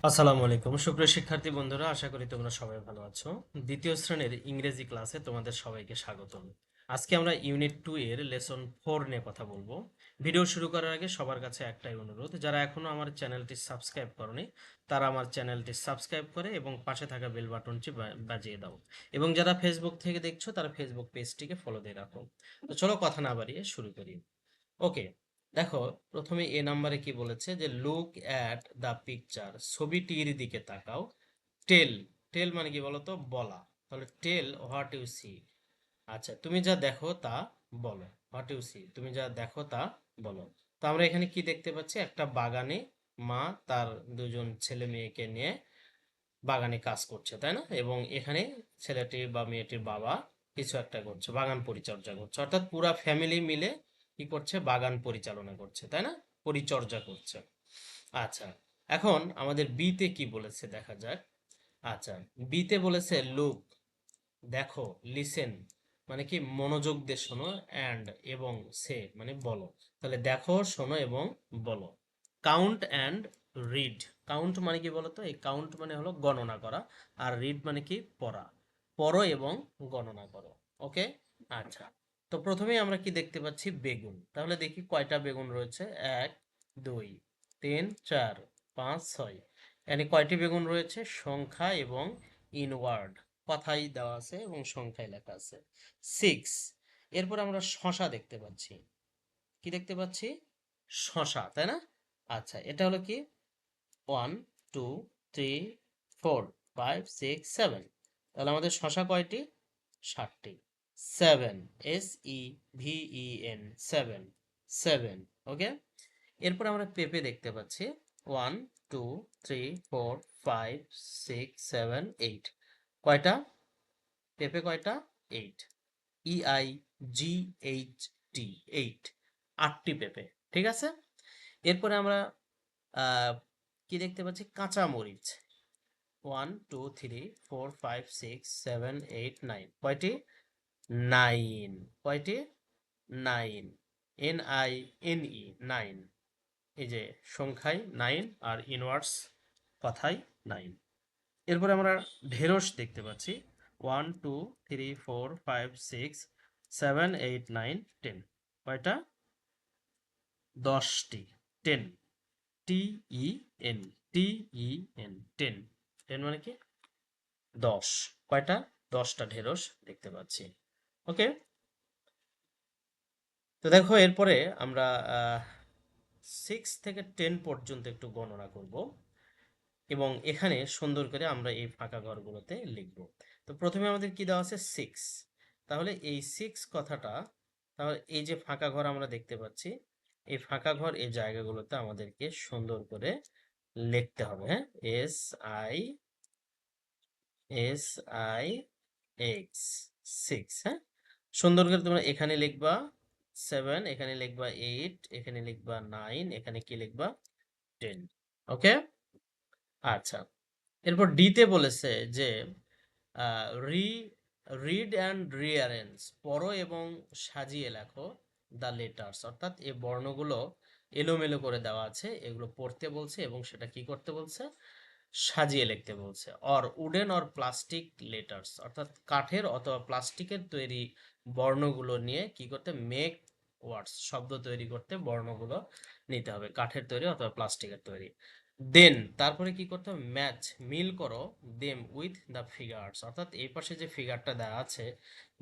আসসালামু আলাইকুম সুপ্রিয় শিক্ষার্থী বন্ধুরা, আশা করি তোমরা সবাই ভালো আছো। দ্বিতীয় শ্রেণীর ইংরেজি ক্লাসে তোমাদের সবাইকে স্বাগতম। আজকে আমরা ইউনিট 2 এর লেসন 4 নিয়ে কথা বলবো। ভিডিও শুরু করার আগে সবার কাছে একটাই অনুরোধ, যারা এখনো আমার চ্যানেলটি সাবস্ক্রাইব করনি তারা আমার চ্যানেলটি সাবস্ক্রাইব করে এবং পাশে থাকা বেল বাটনটি বাজিয়ে দাও। এবং যারা ফেসবুক থেকে দেখছো তারা ফেসবুক পেজটিকে ফলো দিয়ে রাখো। তো চলো কথা না বাড়িয়ে শুরু করি। ওকে, দেখো প্রথমে এ নাম্বারে কি বলেছে যে লুক অ্যাট দ্য পিকচার, ছবিটির দিকে তাকাও। টেল, টেল মানে কি বলতো, বলা। তাহলে টেল হোয়াট ইউ সি। আচ্ছা, তুমি যা দেখো তা বলো। হোয়াট ইউ সি, তুমি যা দেখো তা বলো। তো আমরা এখানে কি দেখতে পাচ্ছি, একটা বাগানে মা তার দুজন ছেলে মেয়েকে নিয়ে বাগানে কাজ করছে, তাই না? এবং এখানে ছেলেটি বা মেয়েটির বাবা কিছু একটা করছে, বাগান পরিচর্যা করছে, অর্থাৎ পুরা ফ্যামিলি মিলে কি করছে, বাগান পরিচালনা করছে, তাই না? পরিচর্যা করছে। আচ্ছা, এখন আমাদের বিতে কি বলেছে দেখা যাক। আচ্ছা, বিতে বলেছে লুক, দেখো, লিসেন মানে কি মনোযোগ দিয়ে শোনো, অ্যান্ড এবং সে মানে বলো। তাহলে দেখো, শোনো এবং বলো। কাউন্ট অ্যান্ড রিড, কাউন্ট মানে কি বলতো, এই কাউন্ট মানে হলো গণনা করা, আর রিড মানে কি পড়া। পড়ো এবং গণনা করো। ওকে, আচ্ছা। তো প্রথমেই আমরা কি দেখতে পাচ্ছি, বেগুন। তাহলে দেখি কয়টা বেগুন রয়েছে, 1 2 3 4 5 6। এখানে কয়টি বেগুন রয়েছে, সংখ্যা এবং ইনওয়ার্ড কথাই দেওয়া আছে এবং সংখ্যায় লেখা আছে 6। এরপর আমরা শশা দেখতে পাচ্ছি। কি দেখতে পাচ্ছি, শশা, তাই না? আচ্ছা, এটা হলো কি 1 2 3 4 5 6 7। তাহলে আমাদের শশা কয়টি, 7টি। 7, SEVEN, 7, 7। ওকে, এরপর আমরা পেঁপে দেখতে পাচ্ছি 1 2 3 4 5 6 7 8। কয়টা পেঁপে, কয়টা, 8, EIGHT, 8, 8টি পেঁপে। ঠিক আছে, এরপরে আমরা আহ, কি দেখতে পাচ্ছি, কাঁচা মরিচ 1 2 3 4 5 6 7 8 9। কয়টি, 9। কয়টি, 9, NINE, 9। এই যে সংখ্যায় 9 আর ইনওয়ার্ডস কথায় 9। এরপরে আমরা ঢেঁড়স দেখতে পাচ্ছি 1 2 3 4 5 6 7 8 9 10। কয়টা, 10টি, 10, TEN, TEN, 10। 10 মানে কি 10। কয়টা, 10টা ঢেঁড়স দেখতে পাচ্ছি। ওকে, তো দেখো এরপরে আমরা 6 থেকে 10 পর্যন্ত একটু গণনা করব এবং এখানে সুন্দর করে আমরা এই ফাঁকা ঘরগুলোতে লিখব। তো প্রথমে আমাদের কি দেওয়া আছে, 6। তাহলে এই 6 কথাটা, তাহলে এই যে ফাঁকা ঘর আমরা দেখতে পাচ্ছি, এই ফাঁকা ঘর এই জায়গাগুলোতে আমাদেরকে সুন্দর করে লিখতে হবে। হ্যাঁ, SI, SIX, 6। হ্যাঁ, সুন্দর করে তোমরা এখানে লিখবা 7, এখানে লিখবা 8, এখানে লিখবা 9, এখানে কি লিখবা, 10। ওকে, আচ্ছা। এরপর ডিতে বলেছে যে রি রিড অ্যান্ড রিঅ্যারেঞ্জ, পড়ো এবং সাজিয়ে লেখো দ্য লেটার্স, অর্থাৎ এই বর্ণগুলো এলোমেলো করে দেওয়া আছে, এগুলো পড়তে বলছে এবং সেটা কি করতে বলছে, সাজিয়ে লিখতে বলছে। Or wooden or plastic letters, অর্থাৎ কাঠের অথবা প্লাস্টিকের তৈরি বর্ণগুলো নিয়ে কি করতে, মেক ওয়ার্ডস, শব্দ তৈরি করতে বর্ণগুলো নিতে হবে, কাঠের তৈরি অথবা প্লাস্টিকের তৈরি। দেন তারপরে কি করতে হবে, ম্যাচ, মিল করো দেম উইথ দ্য ফিগার্স, অর্থাৎ এই পাশে যে ফিগারটা দেওয়া আছে,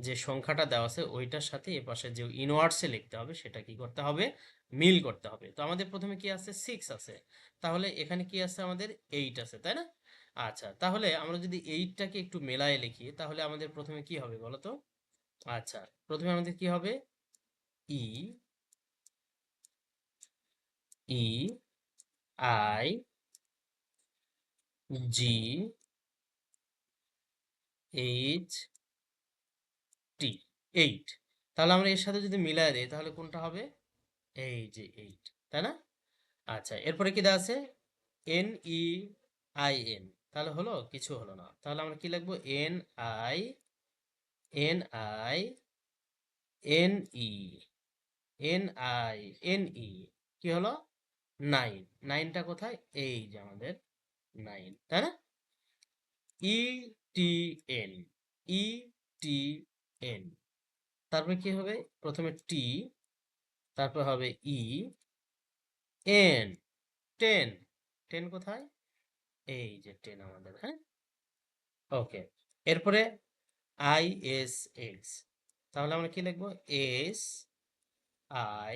যে সংখ্যাটা দেওয়া আছে ওইটার সাথে এই পাশে যে ইনওয়ার্ডসে লিখতে হবে সেটা কি করতে হবে, মিল করতে হবে। তো আমাদের প্রথমে কি আছে, 6 আছে, তাহলে এখানে কি আছে, আমাদের 8 আছে, তাই না? আচ্ছা, তাহলে আমরা যদি 8টাকে একটু মেলায় লিখি তাহলে আমাদের প্রথমে কি হবে বলো তো। আচ্ছা, প্রথমে আমাদের কি হবে, ই E I G H T, 8। তাহলে আমরা এর সাথে যদি মিলাই দিই তাহলে কোনটা হবে, এই যে 8, তাই না? আচ্ছা, এরপরে কি দেওয়া আছে, NEIN, তাহলে হলো, কিছু হলো না। তাহলে আমরা কি লিখবো, NINI NINE, কি হলো, 9। 9টা কোথায়, এই যে আমাদের নাইন, তাই না? ই টি এন, ই টি এন, তারপরে কি হবে? প্রথমে টি, তারপর হবে ই, এন, টেন। টেন কোথায়? এই যে টেন আমাদের, হ্যাঁ, ওকে। এরপরে আই এস এক্স, তাহলে আমরা কি লিখবো? এস আই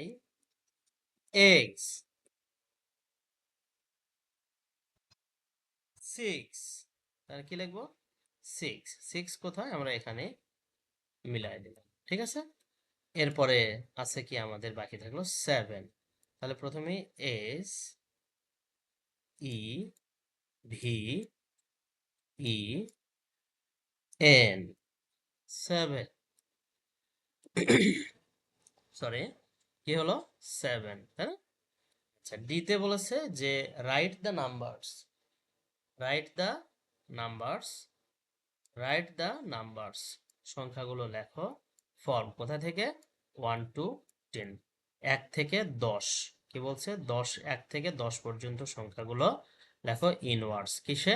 এক্স, সিক্স, তাহলে কি লিখবো? সিক্স। সিক্স কোথায়? আমরা এখানে মিলাই দিলাম, ঠিক আছে। এরপরে আছে কি আমাদের, বাকি থাকলো সেভেন। তাহলে প্রথমে S E V E N, seven. Sorry, কি হলো? সেভেন, তাই না? আচ্ছা, ডিতে বলেছে যে write the numbers, write the numbers, write the numbers, সংখ্যাগুলো লেখো ফর্ম কোথা থেকে? 1 to 10, 1 থেকে 10। কি বলছে? 10, 1 থেকে 10 পর্যন্ত সংখ্যাগুলো লেখো ইনওয়ার্ডস, কিসে?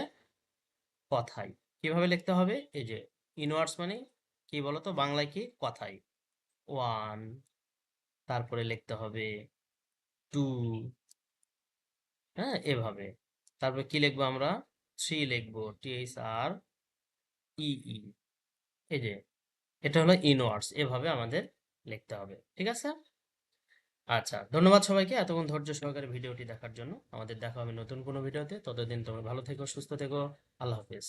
কথায়। কিভাবে লিখতে হবে? এই যে ইনওয়ার্ডস মানে কি বলতো বাংলায়? কি কথায়? 1, তারপরে লিখতে হবে 2, হ্যাঁ, এভাবে। তারপরে কি লিখবো আমরা? 3 লিখবো, THREE, এই যে এটা হলো ইনওয়ার্ডস, এভাবে আমাদের লিখতে হবে, ঠিক আছে। আচ্ছা, ধন্যবাদ সবাইকে এতক্ষণ ধৈর্য সহকারে ভিডিওটি দেখার জন্য। আমাদের দেখা হবে নতুন কোনো ভিডিওতে। ততদিন তোমরা ভালো থেকো, সুস্থ থেকো। আল্লাহ হাফেজ।